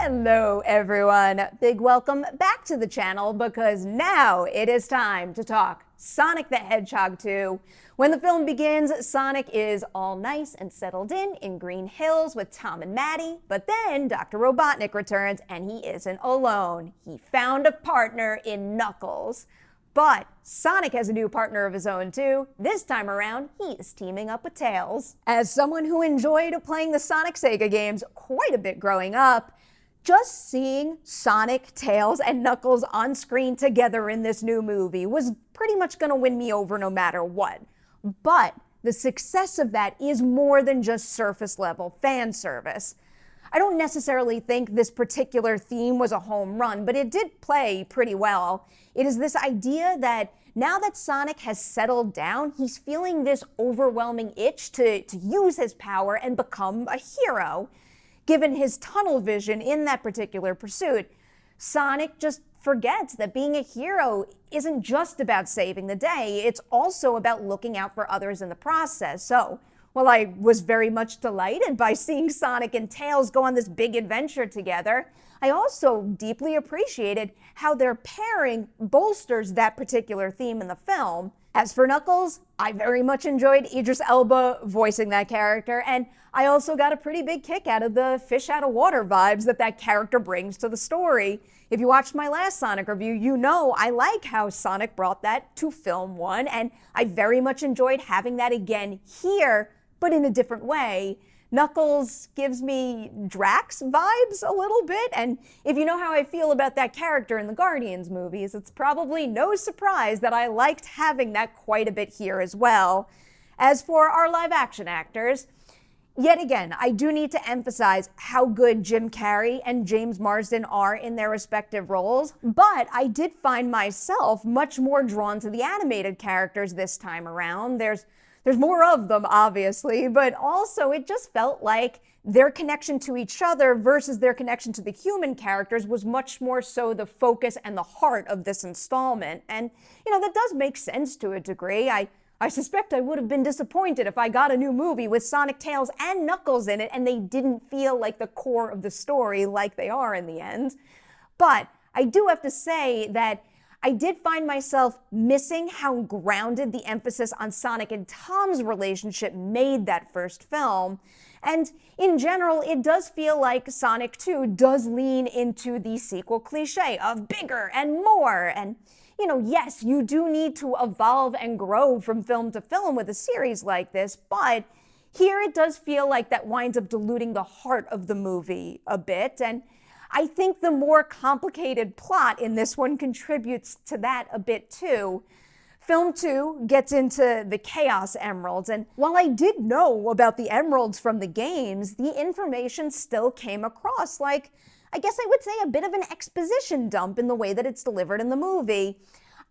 Hello everyone, big welcome back to the channel because now it is time to talk Sonic the Hedgehog 2. When the film begins, Sonic is all nice and settled in Green Hills with Tom and Maddie, but then Dr. Robotnik returns and he isn't alone. He found a partner in Knuckles. But Sonic has a new partner of his own too. This time around, he is teaming up with Tails. As someone who enjoyed playing the Sonic Sega games quite a bit growing up, just seeing Sonic, Tails, and Knuckles on screen together in this new movie was pretty much gonna win me over no matter what. But the success of that is more than just surface level fan service. I don't necessarily think this particular theme was a home run, but it did play pretty well. It is this idea that now that Sonic has settled down, he's feeling this overwhelming itch to use his power and become a hero. Given his tunnel vision in that particular pursuit, Sonic just forgets that being a hero isn't just about saving the day, it's also about looking out for others in the process. So, while I was very much delighted by seeing Sonic and Tails go on this big adventure together, I also deeply appreciated how their pairing bolsters that particular theme in the film. As for Knuckles, I very much enjoyed Idris Elba voicing that character, and I also got a pretty big kick out of the fish out of water vibes that character brings to the story. If you watched my last Sonic review, you know I like how Sonic brought that to film 1, and I very much enjoyed having that again here, but in a different way. Knuckles gives me Drax vibes a little bit, and if you know how I feel about that character in the Guardians movies, it's probably no surprise that I liked having that quite a bit here as well. As for our live action actors, yet again, I do need to emphasize how good Jim Carrey and James Marsden are in their respective roles, but I did find myself much more drawn to the animated characters this time around. There's more of them, obviously, but also it just felt like their connection to each other versus their connection to the human characters was much more so the focus and the heart of this installment. And, that does make sense to a degree. I suspect I would have been disappointed if I got a new movie with Sonic, Tails, and Knuckles in it and they didn't feel like the core of the story like they are in the end. But I do have to say that I did find myself missing how grounded the emphasis on Sonic and Tom's relationship made that first film. And in general, it does feel like Sonic 2 does lean into the sequel cliche of bigger and more. And, yes, you do need to evolve and grow from film to film with a series like this, but here it does feel like that winds up diluting the heart of the movie a bit. And I think the more complicated plot in this one contributes to that a bit too. Film 2 gets into the Chaos Emeralds, and while I did know about the emeralds from the games, the information still came across like, I guess I would say, a bit of an exposition dump in the way that it's delivered in the movie.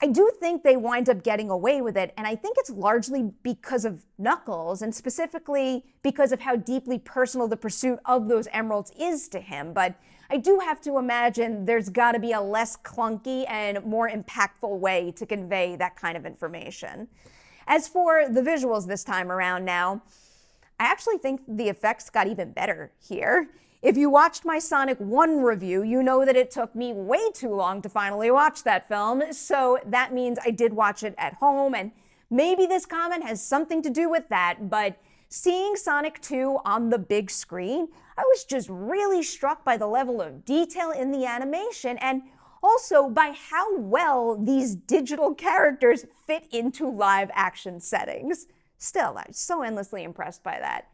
I do think they wind up getting away with it, and I think it's largely because of Knuckles, and specifically because of how deeply personal the pursuit of those emeralds is to him. But I do have to imagine there's got to be a less clunky and more impactful way to convey that kind of information. As for the visuals this time around now, I actually think the effects got even better here. If you watched my Sonic 1 review, you know that it took me way too long to finally watch that film, so that means I did watch it at home, and maybe this comment has something to do with that, but seeing Sonic 2 on the big screen, I was just really struck by the level of detail in the animation and also by how well these digital characters fit into live action settings. Still, I'm so endlessly impressed by that.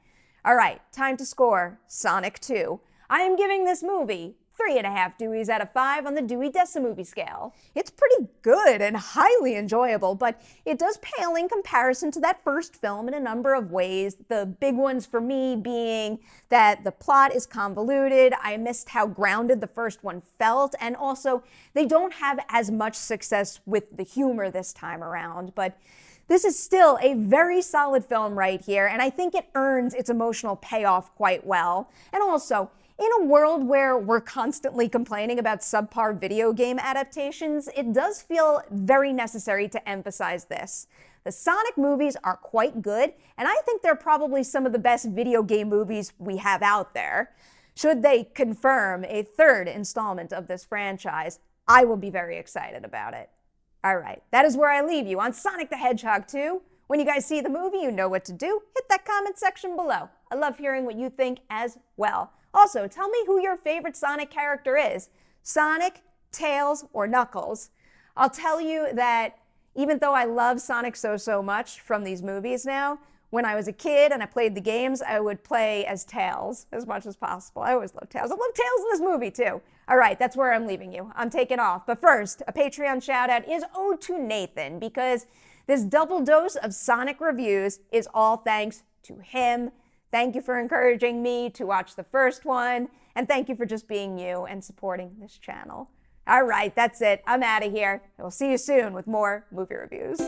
All right, time to score Sonic 2. I am giving this movie 3.5 Deweys out of 5 on the Dewey Decimovie scale. It's pretty good and highly enjoyable, but it does pale in comparison to that first film in a number of ways. The big ones for me being that the plot is convoluted, I missed how grounded the first one felt, and also they don't have as much success with the humor this time around. But this is still a very solid film right here, and I think it earns its emotional payoff quite well. And also, in a world where we're constantly complaining about subpar video game adaptations, it does feel very necessary to emphasize this. The Sonic movies are quite good, and I think they're probably some of the best video game movies we have out there. Should they confirm a third installment of this franchise, I will be very excited about it. All right, that is where I leave you on Sonic the Hedgehog 2. When you guys see the movie, you know what to do. Hit that comment section below. I love hearing what you think as well. Also, tell me who your favorite Sonic character is. Sonic, Tails, or Knuckles. I'll tell you that even though I love Sonic so much from these movies now, when I was a kid and I played the games, I would play as Tails as much as possible. I always love Tails. I love Tails in this movie too. All right, that's where I'm leaving you. I'm taking off. But first, a Patreon shout out is owed to Nathan because this double dose of Sonic reviews is all thanks to him. Thank you for encouraging me to watch the first one, and thank you for just being you and supporting this channel. All right, that's it. I'm out of here. We'll see you soon with more movie reviews.